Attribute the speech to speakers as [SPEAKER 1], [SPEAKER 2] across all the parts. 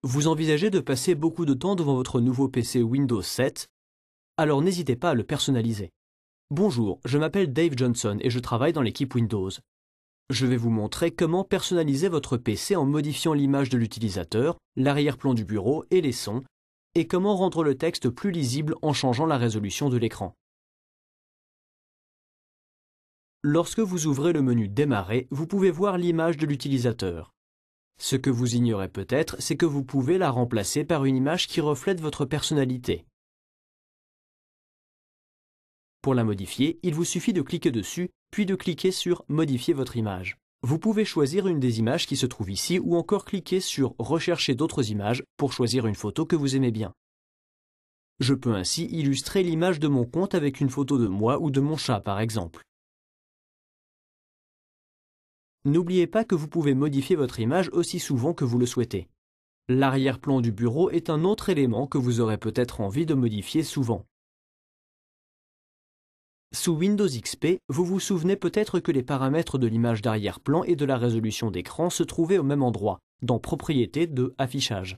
[SPEAKER 1] Vous envisagez de passer beaucoup de temps devant votre nouveau PC Windows 7, alors n'hésitez pas à le personnaliser. Bonjour, je m'appelle Dave Johnson et je travaille dans l'équipe Windows. Je vais vous montrer comment personnaliser votre PC en modifiant l'image de l'utilisateur, l'arrière-plan du bureau et les sons, et comment rendre le texte plus lisible en changeant la résolution de l'écran. Lorsque vous ouvrez le menu Démarrer, vous pouvez voir l'image de l'utilisateur. Ce que vous ignorez peut-être, c'est que vous pouvez la remplacer par une image qui reflète votre personnalité. Pour la modifier, il vous suffit de cliquer dessus, puis de cliquer sur « Modifier votre image ». Vous pouvez choisir une des images qui se trouvent ici ou encore cliquer sur « Rechercher d'autres images » pour choisir une photo que vous aimez bien. Je peux ainsi illustrer l'image de mon compte avec une photo de moi ou de mon chat par exemple. N'oubliez pas que vous pouvez modifier votre image aussi souvent que vous le souhaitez. L'arrière-plan du bureau est un autre élément que vous aurez peut-être envie de modifier souvent. Sous Windows XP, vous vous souvenez peut-être que les paramètres de l'image d'arrière-plan et de la résolution d'écran se trouvaient au même endroit, dans Propriétés de Affichage.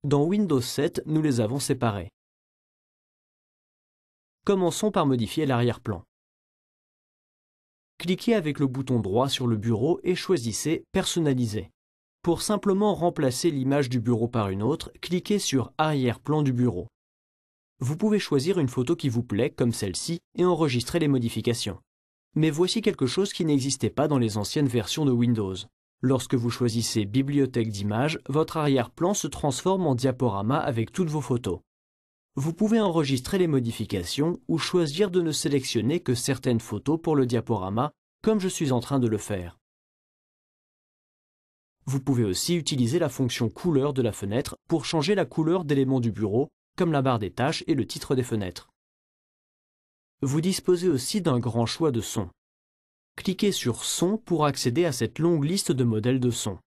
[SPEAKER 1] Dans Windows 7, nous les avons séparés. Commençons par modifier l'arrière-plan. Cliquez avec le bouton droit sur le bureau et choisissez « Personnaliser ». Pour simplement remplacer l'image du bureau par une autre, cliquez sur « Arrière-plan du bureau ». Vous pouvez choisir une photo qui vous plaît, comme celle-ci, et enregistrer les modifications. Mais voici quelque chose qui n'existait pas dans les anciennes versions de Windows. Lorsque vous choisissez « Bibliothèque d'images », votre arrière-plan se transforme en diaporama avec toutes vos photos. Vous pouvez enregistrer les modifications ou choisir de ne sélectionner que certaines photos pour le diaporama, comme je suis en train de le faire. Vous pouvez aussi utiliser la fonction couleur de la fenêtre pour changer la couleur d'éléments du bureau, comme la barre des tâches et le titre des fenêtres. Vous disposez aussi d'un grand choix de sons. Cliquez sur Son pour accéder à cette longue liste de modèles de sons.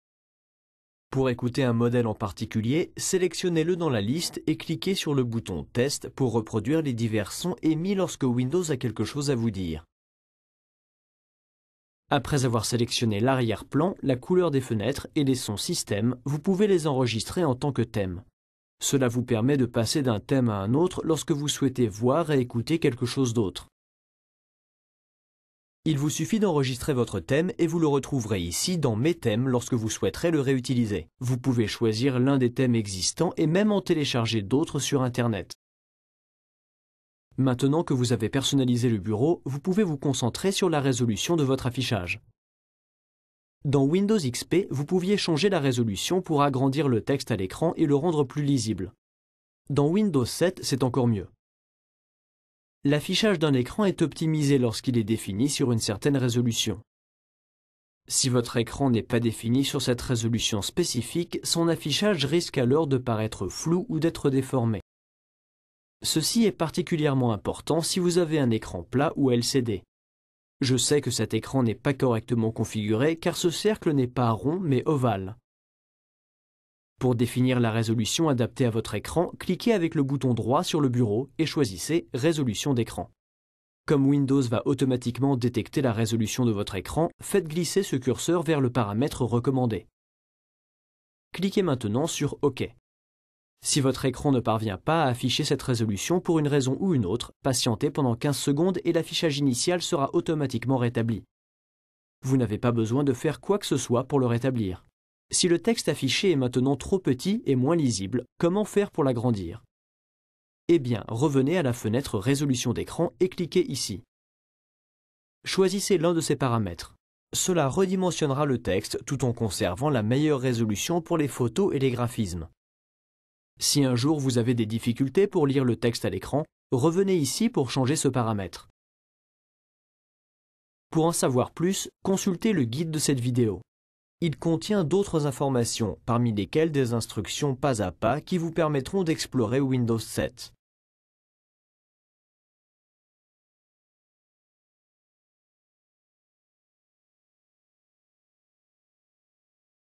[SPEAKER 1] Pour écouter un modèle en particulier, sélectionnez-le dans la liste et cliquez sur le bouton Test pour reproduire les divers sons émis lorsque Windows a quelque chose à vous dire. Après avoir sélectionné l'arrière-plan, la couleur des fenêtres et les sons système, vous pouvez les enregistrer en tant que thème. Cela vous permet de passer d'un thème à un autre lorsque vous souhaitez voir et écouter quelque chose d'autre. Il vous suffit d'enregistrer votre thème et vous le retrouverez ici dans Mes thèmes lorsque vous souhaiterez le réutiliser. Vous pouvez choisir l'un des thèmes existants et même en télécharger d'autres sur Internet. Maintenant que vous avez personnalisé le bureau, vous pouvez vous concentrer sur la résolution de votre affichage. Dans Windows XP, vous pouviez changer la résolution pour agrandir le texte à l'écran et le rendre plus lisible. Dans Windows 7, c'est encore mieux. L'affichage d'un écran est optimisé lorsqu'il est défini sur une certaine résolution. Si votre écran n'est pas défini sur cette résolution spécifique, son affichage risque alors de paraître flou ou d'être déformé. Ceci est particulièrement important si vous avez un écran plat ou LCD. Je sais que cet écran n'est pas correctement configuré car ce cercle n'est pas rond mais ovale. Pour définir la résolution adaptée à votre écran, cliquez avec le bouton droit sur le bureau et choisissez « Résolution d'écran ». Comme Windows va automatiquement détecter la résolution de votre écran, faites glisser ce curseur vers le paramètre recommandé. Cliquez maintenant sur « OK ». Si votre écran ne parvient pas à afficher cette résolution pour une raison ou une autre, patientez pendant 15 secondes et l'affichage initial sera automatiquement rétabli. Vous n'avez pas besoin de faire quoi que ce soit pour le rétablir. Si le texte affiché est maintenant trop petit et moins lisible, comment faire pour l'agrandir? Eh bien, revenez à la fenêtre Résolution d'écran et cliquez ici. Choisissez l'un de ces paramètres. Cela redimensionnera le texte tout en conservant la meilleure résolution pour les photos et les graphismes. Si un jour vous avez des difficultés pour lire le texte à l'écran, revenez ici pour changer ce paramètre. Pour en savoir plus, consultez le guide de cette vidéo. Il contient d'autres informations, parmi lesquelles des instructions pas à pas qui vous permettront d'explorer Windows 7.